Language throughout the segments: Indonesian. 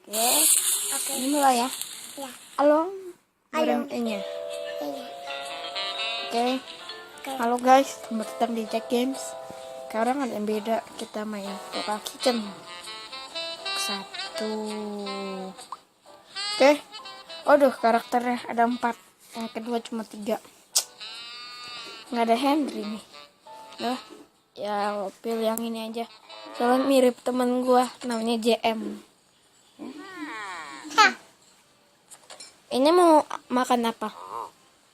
Oke. Oke. Ini mulai ya. Ya. Halo. Halo. E-nya. Iya. Oke. Oke. Halo guys, selamat datang di Jack Games. Sekarang ada yang beda, kita main Toka Kitchen. Satu. Oke. Waduh, karakternya ada 4. Yang kedua cuma 3. Nggak ada Henry nih. Nah, ya pilih yang ini aja. Soalnya mirip temen gua, namanya JM. Hah, Ini mau makan apa?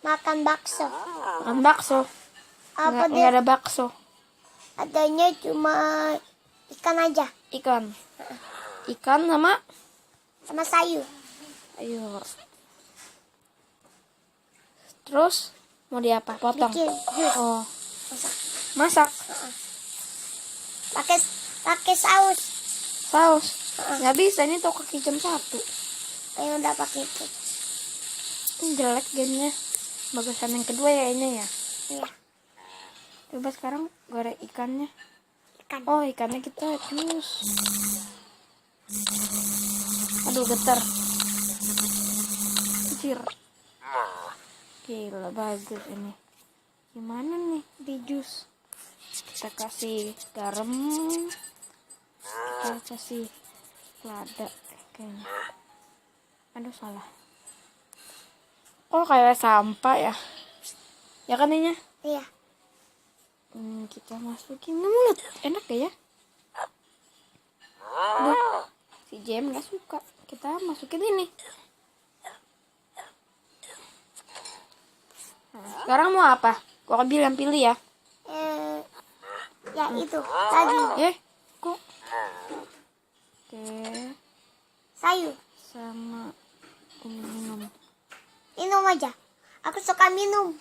makan bakso. Makan bakso. Apa Nggak dia? ada bakso. Adanya cuma ikan aja Ikan. Ikan sama sayur. ayo. Terus mau diapa? Potong. Bikin jus. Oh, Masak. masak. Pakai saus. Saus. Nggak bisa, ini Toka Kitchen 1. Yang udah pakai itu. Ini jelek gamenya. Bagusan yang kedua ya ini ya. Iya, Coba sekarang goreng ikannya. ikan. Oh, ikannya kita jus. Aduh, getar. Anjir. Gila, bagus ini. Gimana nih di jus? Kita kasih garam. Kita kasih lada kayaknya. Aduh, salah. Oh, kayak sampah ya. Ya kan ini? Iya. Kita masukin ke mulut. Enak ya? Aduh, si Jem gak suka. Kita masukin ini. Nah, sekarang mau apa? Gua bilang pilih ya. Ya itu tadi Kok? Oke, sayur. sama minum. Minum aja. Aku suka minum.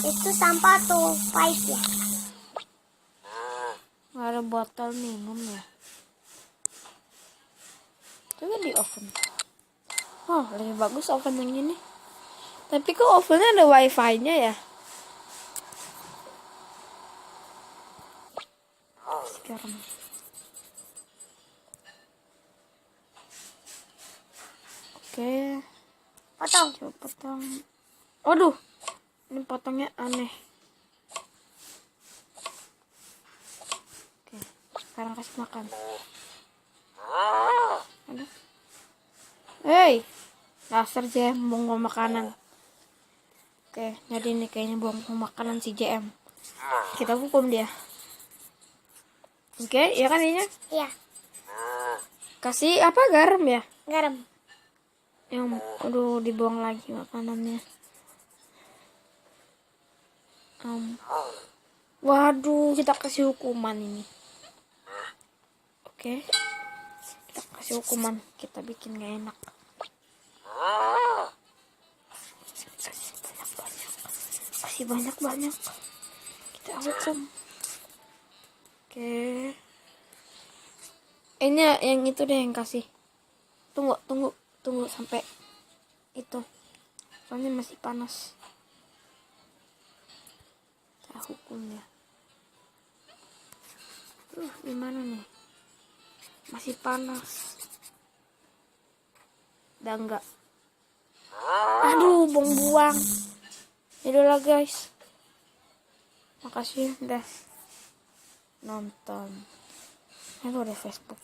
Itu sampah tuh pahit ya. Gak ada botol minum ya. Coba di oven. Oh, lebih bagus oven yang ini. Tapi kok ovennya ada wifi-nya ya? Sekarang. Oke. Potong. Coba potong. Waduh, ini potongnya aneh. Oke, sekarang kasih makan. Aduh. Hei, dasar JM buang makanan. Oke, jadi ini kayaknya buang makanan si JM. Kita hukum dia. Oke, ya kan ini? Iya, Kasih apa, garam ya? garam. Aduh, dibuang lagi makanannya. Waduh, kita kasih hukuman ini. Oke, kita kasih hukuman. Kita bikin gak enak. Kasih banyak-banyak. Kita hukum. Oke. Ini yang itu deh yang kasih. Tunggu sampai itu. Soalnya masih panas. Kita hukum ya. Gimana nih? Masih panas. Udah enggak. Aduh, buang-buang. Yaudah guys. Makasih udah nonton. Aduh, ada Facebook.